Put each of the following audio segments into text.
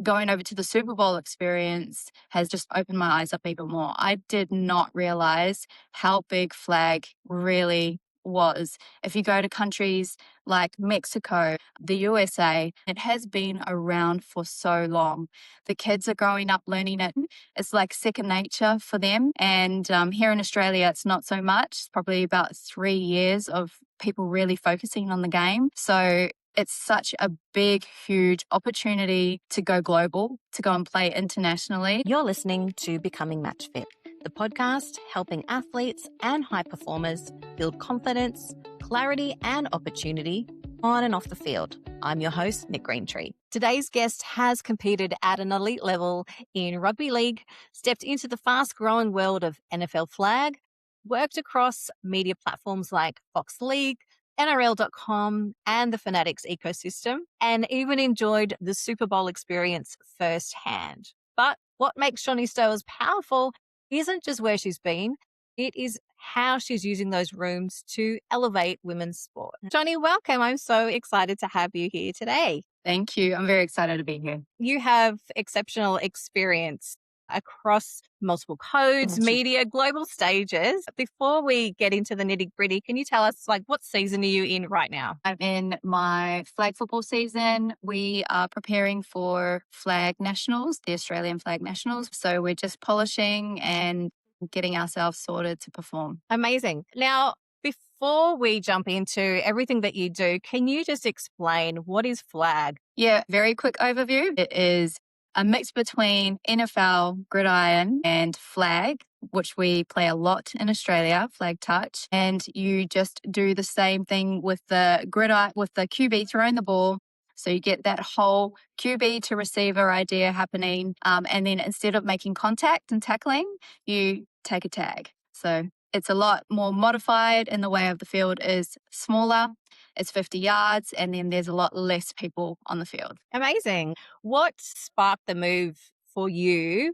going over to the Super Bowl experience has just opened my eyes up even more. I did not realize how big flag really was. If you go to countries like Mexico, the USA, it has been around for so long. The kids are growing up learning it. It's like second nature for them. And here in Australia, it's not so much. It's probably about 3 years of people really focusing on the game. So it's such a big, huge opportunity to go global, to go and play internationally. You're listening to Becoming Match Fit, the podcast helping athletes and high performers build confidence, clarity, and opportunity on and off the field. I'm your host, Nick Greentree. Today's guest has competed at an elite level in rugby league, stepped into the fast-growing world of NFL flag, worked across media platforms like Fox League, NRL.com, and the Fanatics ecosystem, and even enjoyed the Super Bowl experience firsthand. But what makes Shontelle Stowers powerful isn't just where she's been, it is how she's using those rooms to elevate women's sport. Shonny, welcome. I'm so excited to have you here today. Thank you. I'm very excited to be here. You have exceptional experience across multiple codes, media, global stages. Before we get into the nitty-gritty, can you tell us what season are you in right now? I'm in my flag football season. We are preparing for flag nationals, the Australian flag nationals. So we're just polishing and getting ourselves sorted to perform. Amazing. Now, before we jump into everything that you do, can you just explain what is flag? Yeah, very quick overview. It is a mix between NFL, gridiron, and flag, which we play a lot in Australia, flag touch. And you just do the same thing with the gridiron, with the QB throwing the ball. So you get that whole QB to receiver idea happening. And then instead of making contact and tackling, you take a tag. So it's a lot more modified, and the way of the field is smaller. It's 50 yards, and then there's a lot less people on the field. Amazing. What sparked the move for you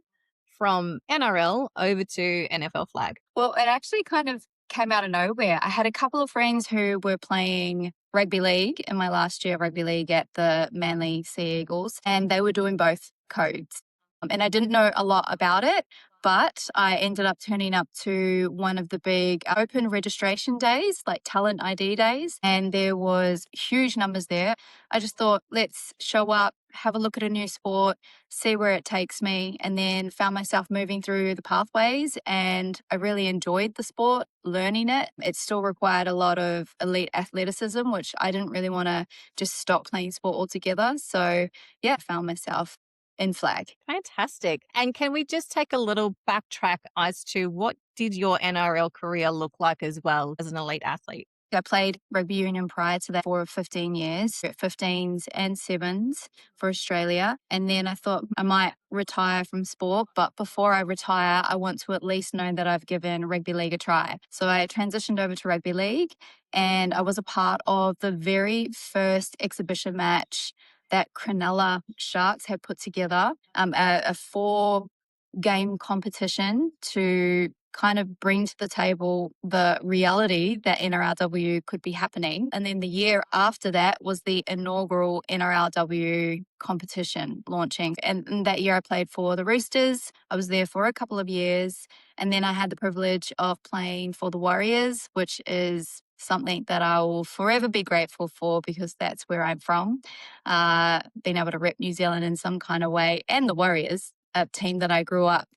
from NRL over to NFL flag? Well, it actually kind of came out of nowhere. I had a couple of friends who were playing rugby league in my last year of rugby league at the Manly Sea Eagles, and they were doing both codes. And I didn't know a lot about it, but I ended up turning up to one of the big open registration days, like talent ID days, and there was huge numbers there. I just thought, let's show up, have a look at a new sport, see where it takes me, and then found myself moving through the pathways, and I really enjoyed the sport, learning it. It still required a lot of elite athleticism, which I didn't really want to just stop playing sport altogether. So yeah, I found myself in flag. Fantastic. And can we just take a little backtrack as to what did your NRL career look like as well as an elite athlete? I played Rugby Union prior to that for 15 years, 15s and 7s for Australia. And then I thought I might retire from sport. But before I retire, I want to at least know that I've given rugby league a try. So I transitioned over to rugby league, and I was a part of the very first exhibition match that Cronulla Sharks had put together, a 4-game competition to kind of bring to the table the reality that NRLW could be happening. And then the year after that was the inaugural NRLW competition launching. And that year I played for the Roosters. I was there for a couple of years. And then I had the privilege of playing for the Warriors, which is something that I will forever be grateful for because that's where I'm from. Being able to rep New Zealand in some kind of way, and the Warriors, a team that I grew up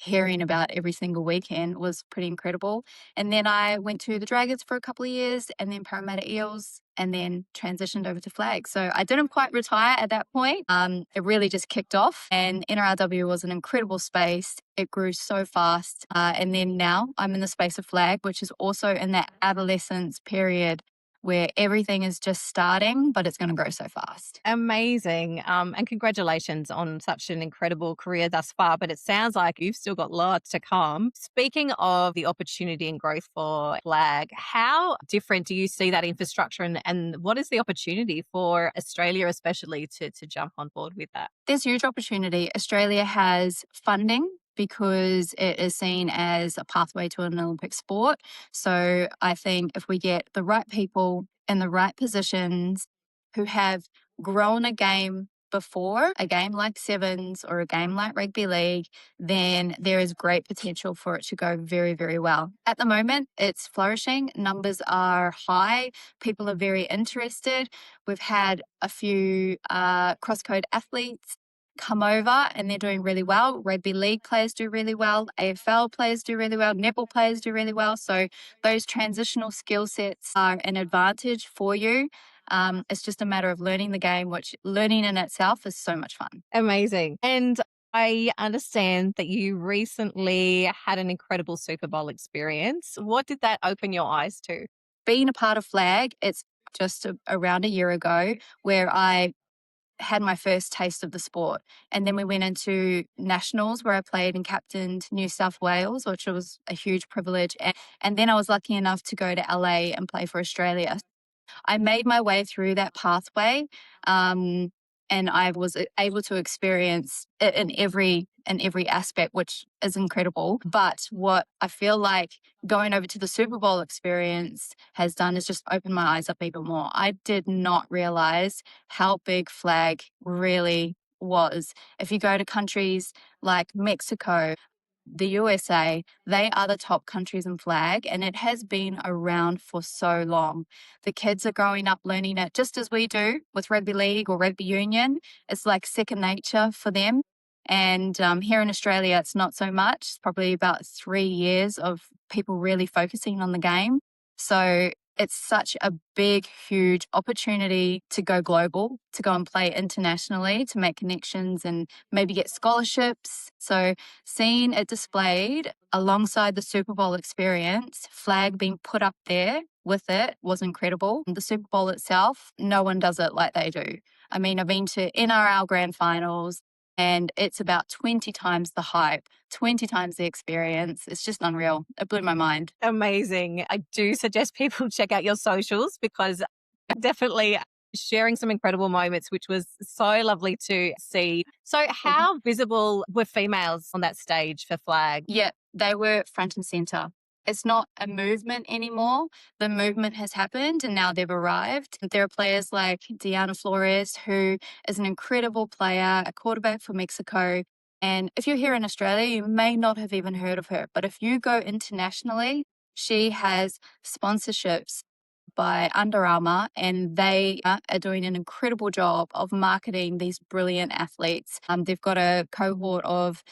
hearing about every single weekend, was pretty incredible. And then I went to the Dragons for a couple of years, and then Parramatta Eels, and then transitioned over to flag. So I didn't quite retire at that point. It really just kicked off, and NRLW was an incredible space. It grew so fast. And then now I'm in the space of flag, which is also in that adolescence period where everything is just starting, but it's going to grow so fast. Amazing. And congratulations on such an incredible career thus far, but it sounds like you've still got lots to come. Speaking of the opportunity and growth for flag, how different do you see that infrastructure, and what is the opportunity for Australia especially to jump on board with that? There's huge opportunity. Australia has funding because it is seen as a pathway to an Olympic sport. So I think if we get the right people in the right positions who have grown a game before a game like Sevens or a game like Rugby League, then there is great potential for it to go very, very well. At the moment, it's flourishing. Numbers are high. People are very interested. We've had a few cross-code athletes come over and they're doing really well. Rugby League players do really well. AFL players do really well. Netball players do really well. So those transitional skill sets are an advantage for you. It's just a matter of learning the game, which learning in itself is so much fun. Amazing. And I understand that you recently had an incredible Super Bowl experience. What did that open your eyes to? Being a part of Flag, it's just around a year ago where I had my first taste of the sport. And then we went into nationals where I played and captained New South Wales, which was a huge privilege. And then I was lucky enough to go to LA and play for Australia. I made my way through that pathway, and I was able to experience it in every aspect, which is incredible. But what I feel like going over to the Super Bowl experience has done is just open my eyes up even more. I did not realize how big flag really was. If you go to countries like Mexico, the USA, they are the top countries in flag, and it has been around for so long. The kids are growing up learning it just as we do with rugby league or rugby union. It's like second nature for them. And here in Australia, it's not so much. It's probably about 3 years of people really focusing on the game. So it's such a big, huge opportunity to go global, to go and play internationally, to make connections and maybe get scholarships. So seeing it displayed alongside the Super Bowl experience, flag being put up there with it was incredible. The Super Bowl itself, no one does it like they do. I mean, I've been to NRL grand finals and it's about 20 times the hype, 20 times the experience. It's just unreal. It blew my mind. Amazing. I do suggest people check out your socials because definitely sharing some incredible moments, which was so lovely to see. So, how visible were females on that stage for flag? Yeah, they were front and center. It's not a movement anymore. The movement has happened and now they've arrived. There are players like Diana Flores, who is an incredible player, a quarterback for Mexico. And if you're here in Australia, you may not have even heard of her. But if you go internationally, she has sponsorships by Under Armour, and they are doing an incredible job of marketing these brilliant athletes. They've got a cohort of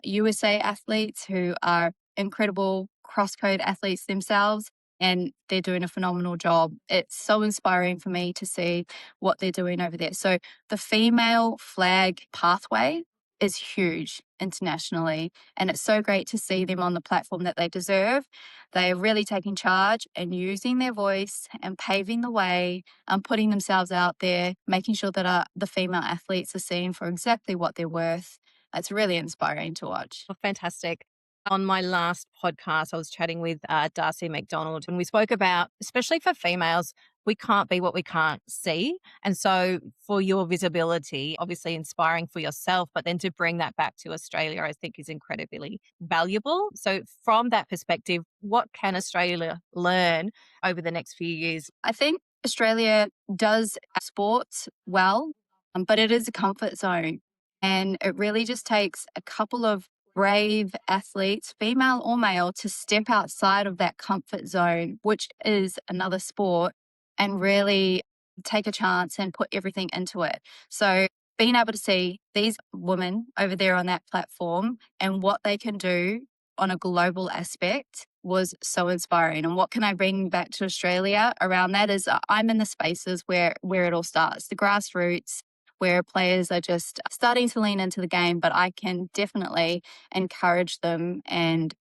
USA athletes who are incredible cross-code athletes themselves, and they're doing a phenomenal job. It's so inspiring for me to see what they're doing over there. So the female flag pathway is huge internationally, and it's so great to see them on the platform that they deserve. They are really taking charge and using their voice and paving the way and putting themselves out there, making sure that the female athletes are seen for exactly what they're worth. It's really inspiring to watch. Oh, fantastic. On my last podcast, I was chatting with Darcy McDonald, and we spoke about, especially for females, we can't be what we can't see. And so, for your visibility, obviously inspiring for yourself, but then to bring that back to Australia, I think is incredibly valuable. So, from that perspective, what can Australia learn over the next few years? I think Australia does sports well, but it is a comfort zone. And it really just takes a couple of brave athletes, female or male, to step outside of that comfort zone, which is another sport, and really take a chance and put everything into it. So being able to see these women over there on that platform and what they can do on a global aspect was so inspiring. And what can I bring back to Australia around that is I'm in the spaces where it all starts, the grassroots, where players are just starting to lean into the game, but I can definitely encourage them and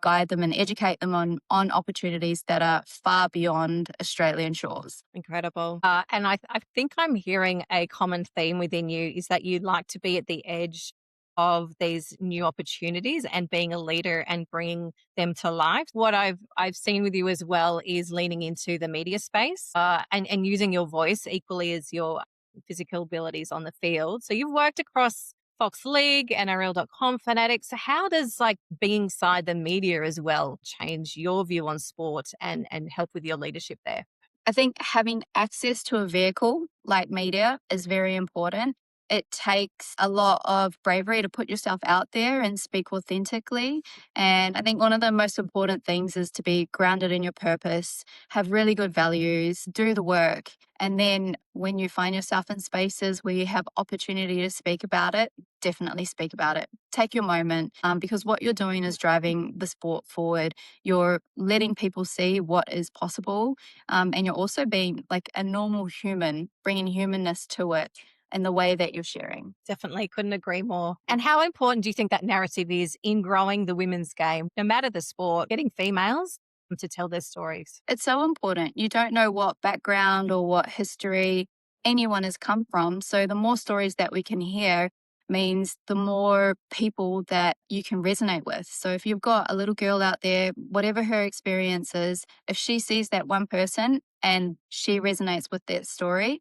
guide them and educate them on opportunities that are far beyond Australian shores. Incredible. And I think I'm hearing a common theme within you is that you like to be at the edge of these new opportunities and being a leader and bringing them to life. What I've seen with you as well is leaning into the media space and using your voice equally as your physical abilities on the field. So you've worked across Fox League, NRL.com, Fanatics. So how does being inside the media as well change your view on sport and help with your leadership there? I think having access to a vehicle like media is very important. it takes a lot of bravery to put yourself out there and speak authentically. And I think one of the most important things is to be grounded in your purpose, have really good values, do the work. And then when you find yourself in spaces where you have opportunity to speak about it, definitely speak about it. Take your moment, because what you're doing is driving the sport forward. You're letting people see what is possible, and you're also being like a normal human, bringing humanness to it in the way that you're sharing. Definitely couldn't agree more. And how important do you think that narrative is in growing the women's game, no matter the sport, getting females to tell their stories? It's so important. You don't know what background or what history anyone has come from. So the more stories that we can hear means the more people that you can resonate with. So if you've got a little girl out there, whatever her experience is, if she sees that one person and she resonates with that story,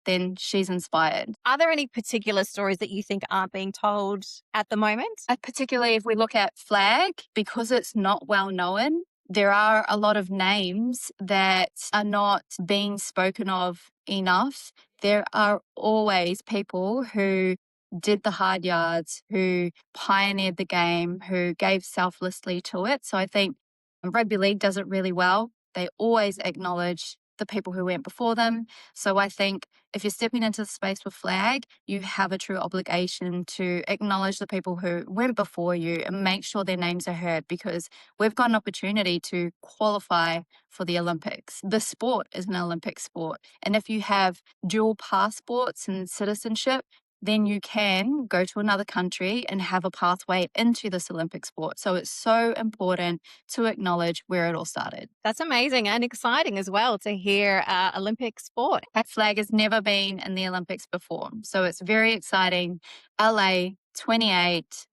then she's inspired. Are there any particular stories that you think aren't being told at the moment? Particularly if we look at flag, because it's not well known, there are a lot of names that are not being spoken of enough. There are always people who did the hard yards, who pioneered the game, who gave selflessly to it. So I think rugby league does it really well. They always acknowledge the people who went before them. So I think if you're stepping into the space with flag, you have a true obligation to acknowledge the people who went before you and make sure their names are heard, because we've got an opportunity to qualify for the Olympics. The sport is an Olympic sport. And if you have dual passports and citizenship, then you can go to another country and have a pathway into this Olympic sport. So it's so important to acknowledge where it all started. That's amazing and exciting as well to hear Olympic sport. That flag has never been in the Olympics before. So it's very exciting. LA 28,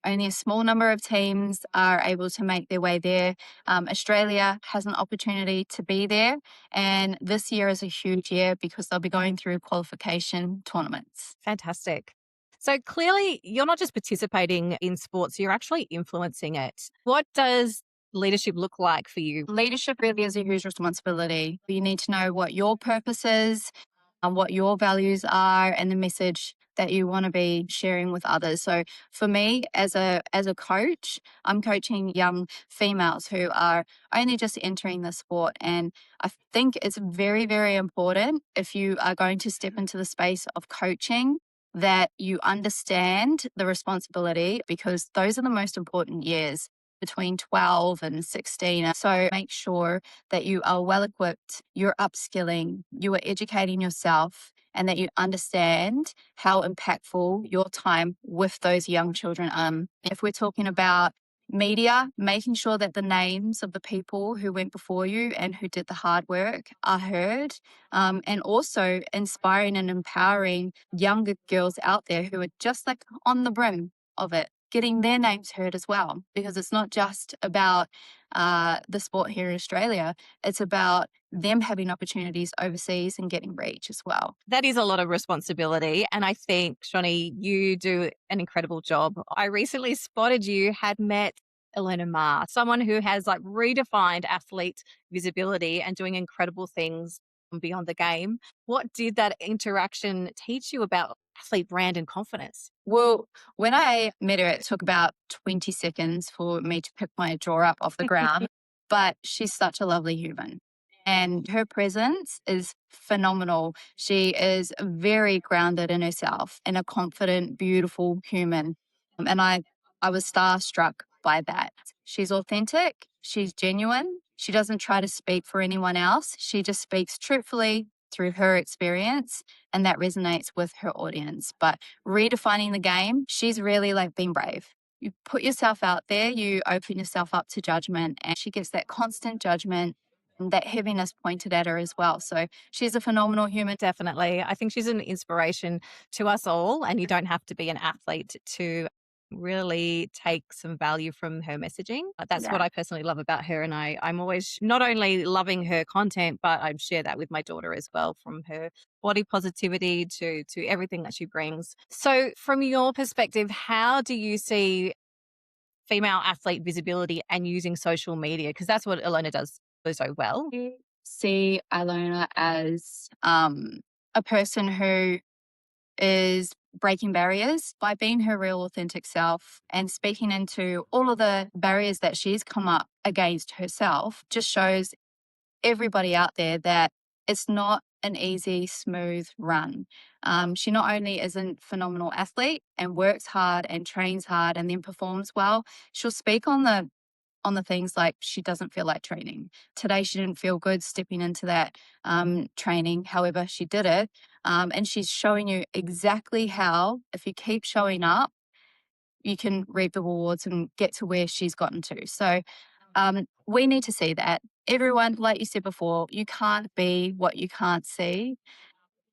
only a small number of teams are able to make their way there. Australia has an opportunity to be there. And this year is a huge year because they'll be going through qualification tournaments. Fantastic. So clearly, you're not just participating in sports, you're actually influencing it. What does leadership look like for you? Leadership really is a huge responsibility. You need to know what your purpose is, what your values are, and the message that you want to be sharing with others. So for me as a coach, I'm coaching young females who are only just entering the sport. And I think it's very, very important, if you are going to step into the space of coaching, that you understand the responsibility, because those are the most important years, between 12 and 16. So make sure that you are well equipped, you're upskilling, you are educating yourself, and that you understand how impactful your time with those young children are. If we're talking about media, making sure that the names of the people who went before you and who did the hard work are heard, and also inspiring and empowering younger girls out there who are just like on the brim of it, getting their names heard as well, because it's not just about the sport here in Australia. It's about them having opportunities overseas and getting reach as well. That is a lot of responsibility. And I think, Shonny, you do an incredible job. I recently spotted you had met Elena Ma, someone who has like redefined athlete visibility and doing incredible things beyond the game. What did that interaction teach you about athlete brand and confidence? Well, when I met her, it took about 20 seconds for me to pick my jaw up off the ground, but she's such a lovely human. And her presence is phenomenal. She is very grounded in herself and a confident, beautiful human. And I was starstruck by that. She's authentic, she's genuine, she doesn't try to speak for anyone else. She just speaks truthfully through her experience, and that resonates with her audience. But redefining the game, she's really like being brave. You put yourself out there, you open yourself up to judgment, and she gets that constant judgment and that heaviness pointed at her as well. So she's a phenomenal human. Definitely. I think she's an inspiration to us all, and you don't have to be an athlete to really take some value from her messaging. That's what Yeah. I personally love about her. And I'm always not only loving her content, but I share that with my daughter as well, from her body positivity to everything that she brings. So from your perspective, how do you see female athlete visibility and using social media? Because that's what Elena does so well. I see Ilona as a person who is breaking barriers by being her real authentic self and speaking into all of the barriers that she's come up against herself. Just shows everybody out there that it's not an easy, smooth run. She not only is a phenomenal athlete and works hard and trains hard and then performs well, she'll speak on the things like she doesn't feel like training. Today, she didn't feel good stepping into that training. However, she did it. And she's showing you exactly how, if you keep showing up, you can reap the rewards and get to where she's gotten to. So we need to see that. Everyone, like you said before, you can't be what you can't see.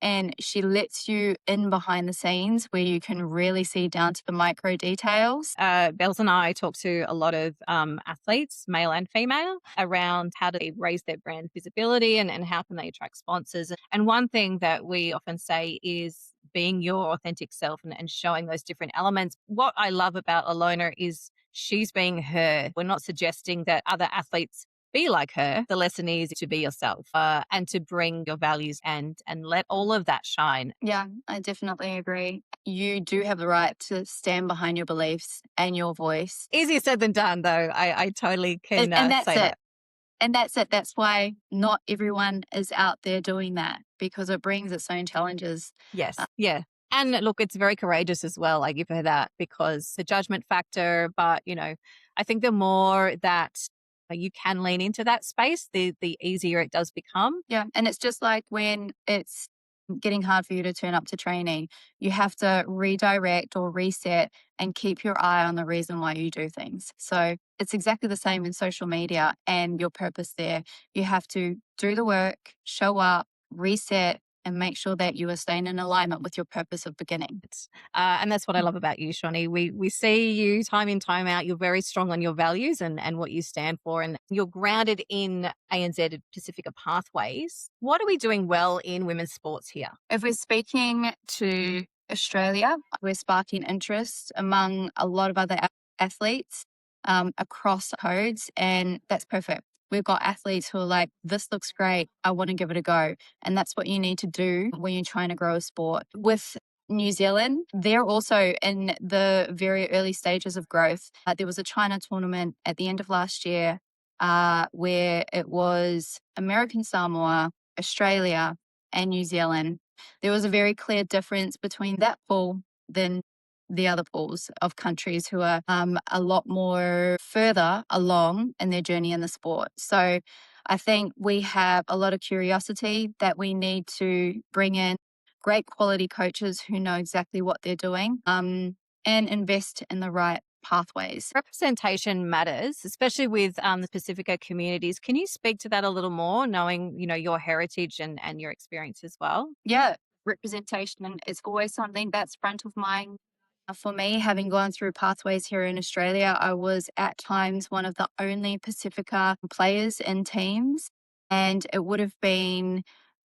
And she lets you in behind the scenes where you can really see down to the micro details. Bells and I talk to a lot of athletes, male and female, around how do they raise their brand visibility and how can they attract sponsors. And one thing that we often say is being your authentic self and showing those different elements. What I love about Alona is she's being her. We're not suggesting that other athletes be like her. The lesson is to be yourself and to bring your values and let all of that shine. Yeah, I definitely agree. You do have the right to stand behind your beliefs and your voice. Easier said than done, though. I totally can And that's say it. that. And that's it. That's why not everyone is out there doing that, because it brings its own challenges. Yes. Yeah. And look, it's very courageous as well. I give her that because the judgment factor. But, I think the more that you can lean into that space, the easier it does become. Yeah. And it's just like when it's getting hard for you to turn up to training, you have to redirect or reset and keep your eye on the reason why you do things. So it's exactly the same in social media and your purpose there. You have to do the work, show up, reset, and make sure that you are staying in alignment with your purpose of beginning. And that's what I love about you, Shonny. We see you time in, time out. You're very strong on your values and what you stand for, and you're grounded in ANZ Pacifica pathways. What are we doing well in women's sports here? If we're speaking to Australia, we're sparking interest among a lot of other athletes across codes, and that's perfect. We've got athletes who are like, this looks great. I want to give it a go. And that's what you need to do when you're trying to grow a sport. With New Zealand, they're also in the very early stages of growth. There was a China tournament at the end of last year where it was American Samoa, Australia, and New Zealand. There was a very clear difference between that pool than the other pools of countries who are a lot more further along in their journey in the sport. So I think we have a lot of curiosity that we need to bring in great quality coaches who know exactly what they're doing and invest in the right pathways. Representation matters, especially with the Pacifica communities. Can you speak to that a little more, knowing, your heritage and your experience as well? Yeah, representation is always something that's front of mind. For me, having gone through pathways here in Australia, I was at times one of the only Pacifica players in teams, and it would have been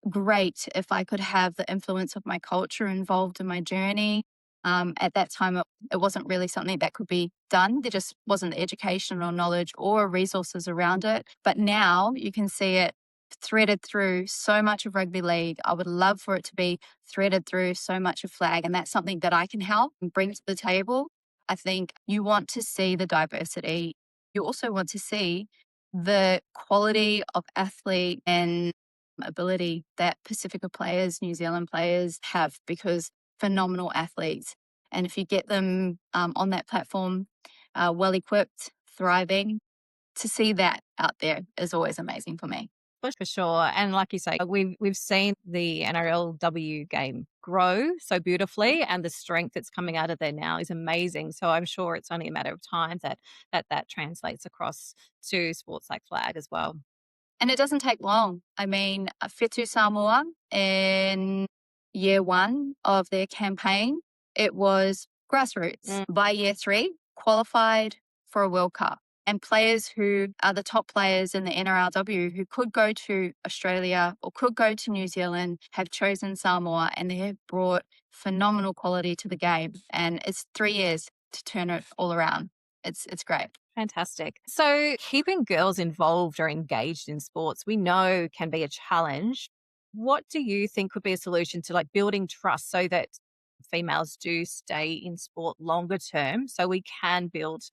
great if I could have the influence of my culture involved in my journey. At that time, it wasn't really something that could be done. There just wasn't the education or knowledge or resources around it. But now you can see it threaded through so much of rugby league. I would love for it to be threaded through so much of flag. And that's something that I can help and bring to the table. I think you want to see the diversity. You also want to see the quality of athlete and ability that Pacifica players, New Zealand players have, because phenomenal athletes. And if you get them on that platform, well equipped, thriving, to see that out there is always amazing for me. For sure. And like you say, we've seen the NRLW game grow so beautifully, and the strength that's coming out of there now is amazing. So I'm sure it's only a matter of time that translates across to sports like flag as well. And it doesn't take long. I mean, Whetu Samoa in year one of their campaign, it was grassroots. By year three, qualified for a World Cup. And players who are the top players in the NRLW who could go to Australia or could go to New Zealand have chosen Samoa, and they have brought phenomenal quality to the game. And it's 3 years to turn it all around. It's great. Fantastic. So keeping girls involved or engaged in sports, we know can be a challenge. What do you think could be a solution to building trust so that females do stay in sport longer term so we can build,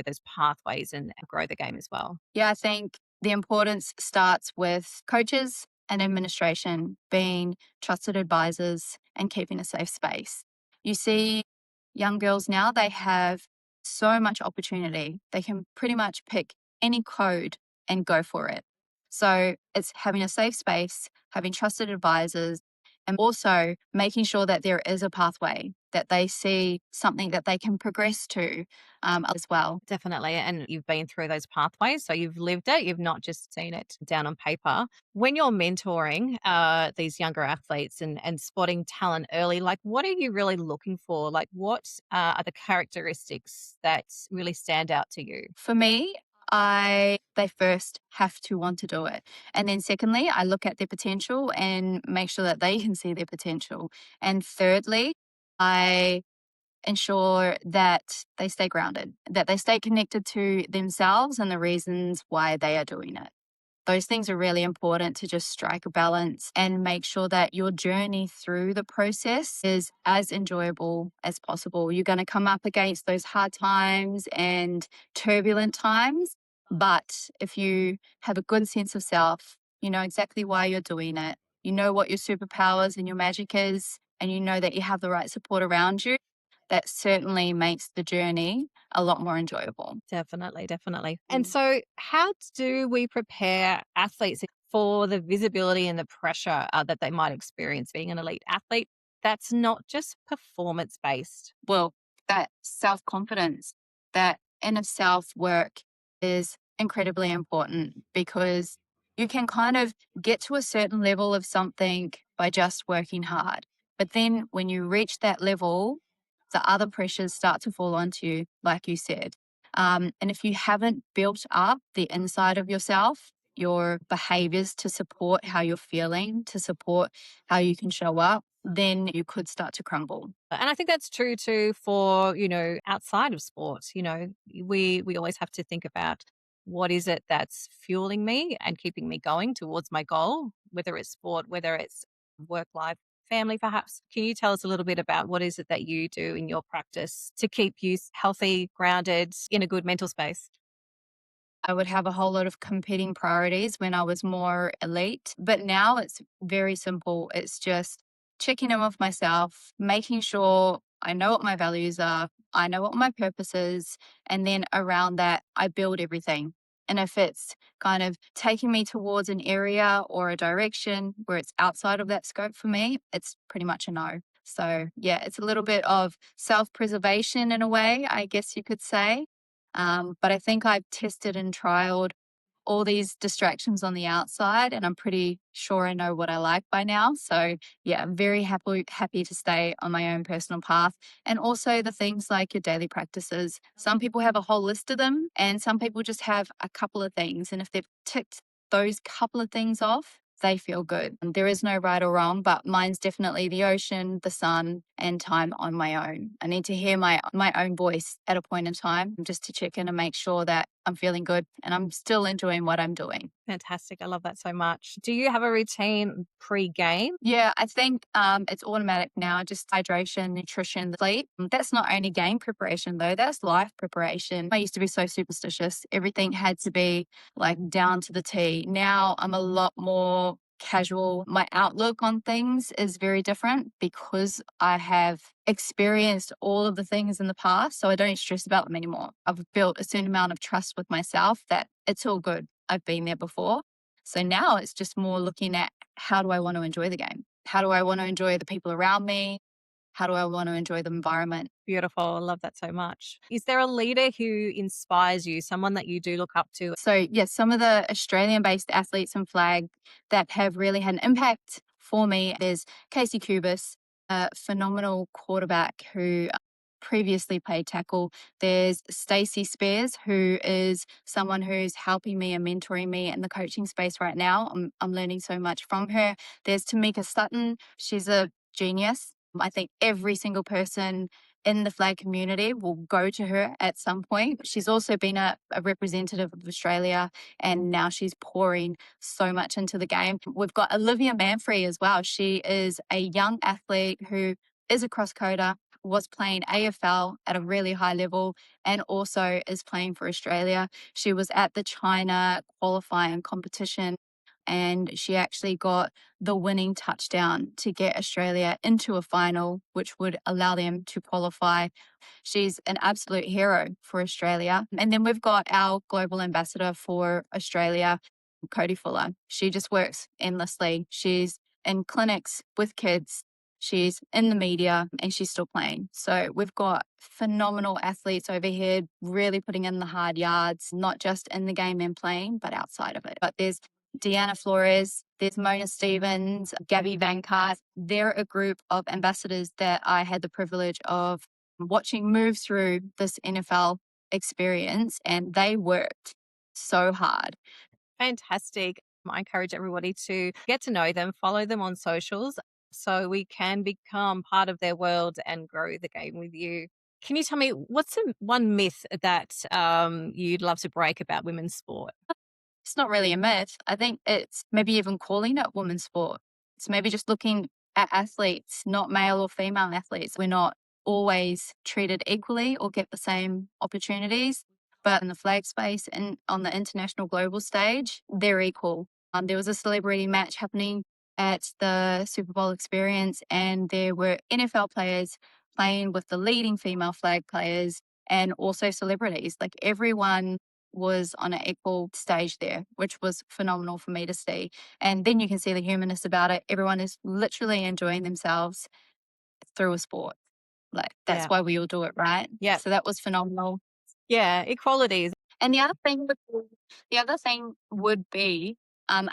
those pathways and grow the game as well? Yeah, I think the importance starts with coaches and administration being trusted advisors and keeping a safe space. You see, young girls now, they have so much opportunity. They can pretty much pick any code and go for it. So it's having a safe space, having trusted advisors, and also making sure that there is a pathway, that they see something that they can progress to as well. Definitely. And you've been through those pathways. So you've lived it. You've not just seen it down on paper. When you're mentoring these younger athletes and spotting talent early, like what are you really looking for? Like what are the characteristics that really stand out to you? For me, they first have to want to do it. And then secondly, I look at their potential and make sure that they can see their potential. And thirdly, I ensure that they stay grounded, that they stay connected to themselves and the reasons why they are doing it. Those things are really important to just strike a balance and make sure that your journey through the process is as enjoyable as possible. You're going to come up against those hard times and turbulent times. But if you have a good sense of self, you know exactly why you're doing it, you know what your superpowers and your magic is, and you know that you have the right support around you, that certainly makes the journey a lot more enjoyable. Definitely, definitely. And so, how do we prepare athletes for the visibility and the pressure that they might experience being an elite athlete that's not just performance based? Well, that self confidence, that inner self work is incredibly important because you can kind of get to a certain level of something by just working hard. But then when you reach that level, the other pressures start to fall onto you, like you said. And if you haven't built up the inside of yourself, your behaviors to support how you're feeling, to support how you can show up, then you could start to crumble. And I think that's true too for, outside of sports. We always have to think about what is it that's fueling me and keeping me going towards my goal, whether it's sport, whether it's work life, family perhaps. Can you tell us a little bit about what is it that you do in your practice to keep you healthy, grounded, in a good mental space? I would have a whole lot of competing priorities when I was more elite. But now it's very simple. It's just checking in with myself, making sure I know what my values are, I know what my purpose is. And then around that, I build everything. And if it's kind of taking me towards an area or a direction where it's outside of that scope for me, it's pretty much a no. So, yeah, it's a little bit of self preservation in a way, I guess you could say. But I think I've tested and trialed all these distractions on the outside, and I'm pretty sure I know what I like by now. So yeah, I'm very happy to stay on my own personal path. And also the things like your daily practices. Some people have a whole list of them, and some people just have a couple of things. And if they've ticked those couple of things off, they feel good. And there is no right or wrong, but mine's definitely the ocean, the sun, and time on my own. I need to hear my own voice at a point in time just to check in and make sure that I'm feeling good and I'm still enjoying what I'm doing. Fantastic. I love that so much. Do you have a routine pre-game? Yeah, I think it's automatic now, just hydration, nutrition, sleep. That's not only game preparation, though, that's life preparation. I used to be so superstitious. Everything had to be like down to the T. Now I'm a lot more casual. My outlook on things is very different because I have experienced all of the things in the past. So I don't stress about them anymore. I've built a certain amount of trust with myself that it's all good. I've been there before. So now it's just more looking at how do I want to enjoy the game? How do I want to enjoy the people around me? How do I want to enjoy the environment? Beautiful. I love that so much. Is there a leader who inspires you, someone that you do look up to? So, yes, some of the Australian based athletes and flag that have really had an impact for me, there's Casey Cubis, a phenomenal quarterback who previously played tackle. There's Stacey Spears, who is someone who's helping me and mentoring me in the coaching space right now. I'm learning so much from her. There's Tamika Sutton. She's a genius. I think every single person in the flag community will go to her at some point. She's also been a representative of Australia, and now she's pouring so much into the game. We've got Olivia Manfrey as well. She is a young athlete who is a cross-coder, was playing AFL at a really high level, and also is playing for Australia. She was at the China qualifying competition, and she actually got the winning touchdown to get Australia into a final, which would allow them to qualify. She's an absolute hero for Australia. And then we've got our global ambassador for Australia, Cody Fuller. She just works endlessly. She's in clinics with kids. She's in the media and she's still playing. So we've got phenomenal athletes over here, really putting in the hard yards, not just in the game and playing, but outside of it. But there's Deanna Flores, there's Mona Stevens, Gabby Van Cart. They're a group of ambassadors that I had the privilege of watching move through this NFL experience, and they worked so hard. Fantastic. I encourage everybody to get to know them, follow them on socials so we can become part of their world and grow the game with you. Can you tell me what's one myth that you'd love to break about women's sport? It's not really a myth. I think it's maybe even calling it women's sport. It's maybe just looking at athletes, not male or female athletes. We're not always treated equally or get the same opportunities. But in the flag space and on the international global stage, they're equal. There was a celebrity match happening at the Super Bowl experience, and there were NFL players playing with the leading female flag players and also celebrities. Like everyone was on an equal stage there, which was phenomenal for me to see. And then you can see the humanness about it. Everyone is literally enjoying themselves through a sport. Like that's Yeah. why we all do it, right? Yeah. So that was phenomenal. Yeah, equality. And the other thing would be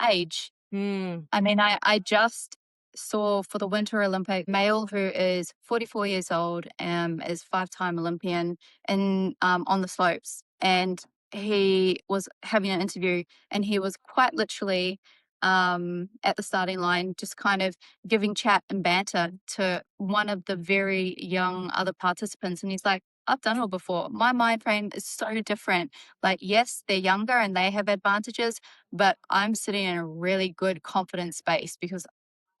age. I mean, I just saw for the Winter Olympic male who is 44 years old, is 5-time Olympian in on the slopes, and he was having an interview, and he was quite literally at the starting line, just kind of giving chat and banter to one of the very young other participants, and he's like, I've done it all before. My mind frame is so different. Like, yes, they're younger and they have advantages, but I'm sitting in a really good confident space because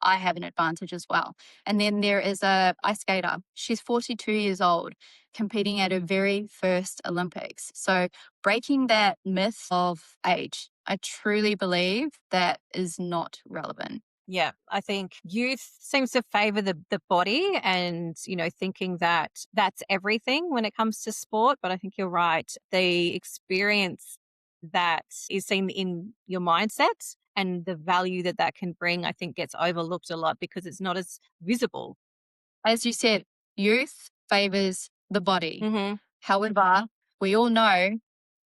I have an advantage as well. And then there is a ice skater. She's 42 years old, competing at her very first Olympics. So breaking that myth of age, I truly believe that is not relevant. Yeah, I think youth seems to favor the body and, thinking that that's everything when it comes to sport. But I think you're right. The experience that is seen in your mindset and the value that that can bring, I think gets overlooked a lot because it's not as visible. As you said, youth favors the body. Mm-hmm. However, we all know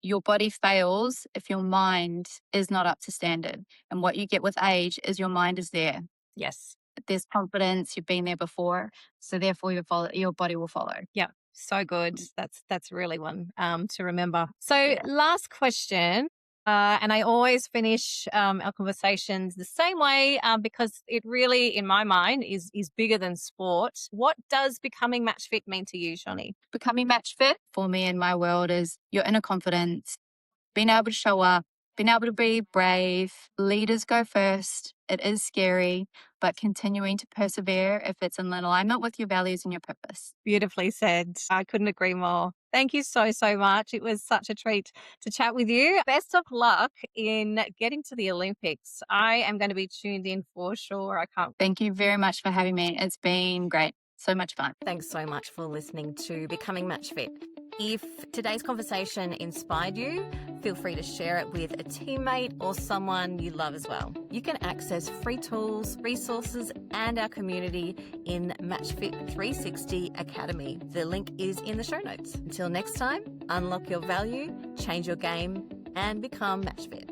your body fails if your mind is not up to standard. And what you get with age is your mind is there. Yes. There's confidence, you've been there before. So therefore your body will follow. Yeah. So good. That's really one to remember. So last question. And I always finish our conversations the same way because it really, in my mind, is bigger than sport. What does becoming match fit mean to you, Shonny? Becoming match fit for me in my world is your inner confidence, being able to show up, being able to be brave. Leaders go first. It is scary, but continuing to persevere if it's in alignment with your values and your purpose. Beautifully said. I couldn't agree more. Thank you so, so much. It was such a treat to chat with you. Best of luck in getting to the Olympics. I am going to be tuned in for sure. I can't. Thank you very much for having me. It's been great. So much fun. Thanks so much for listening to Becoming Match Fit. If today's conversation inspired you, feel free to share it with a teammate or someone you love as well. You can access free tools, resources, and our community in MatchFit 360 Academy. The link is in the show notes. Until next time, unlock your value, change your game, and become MatchFit.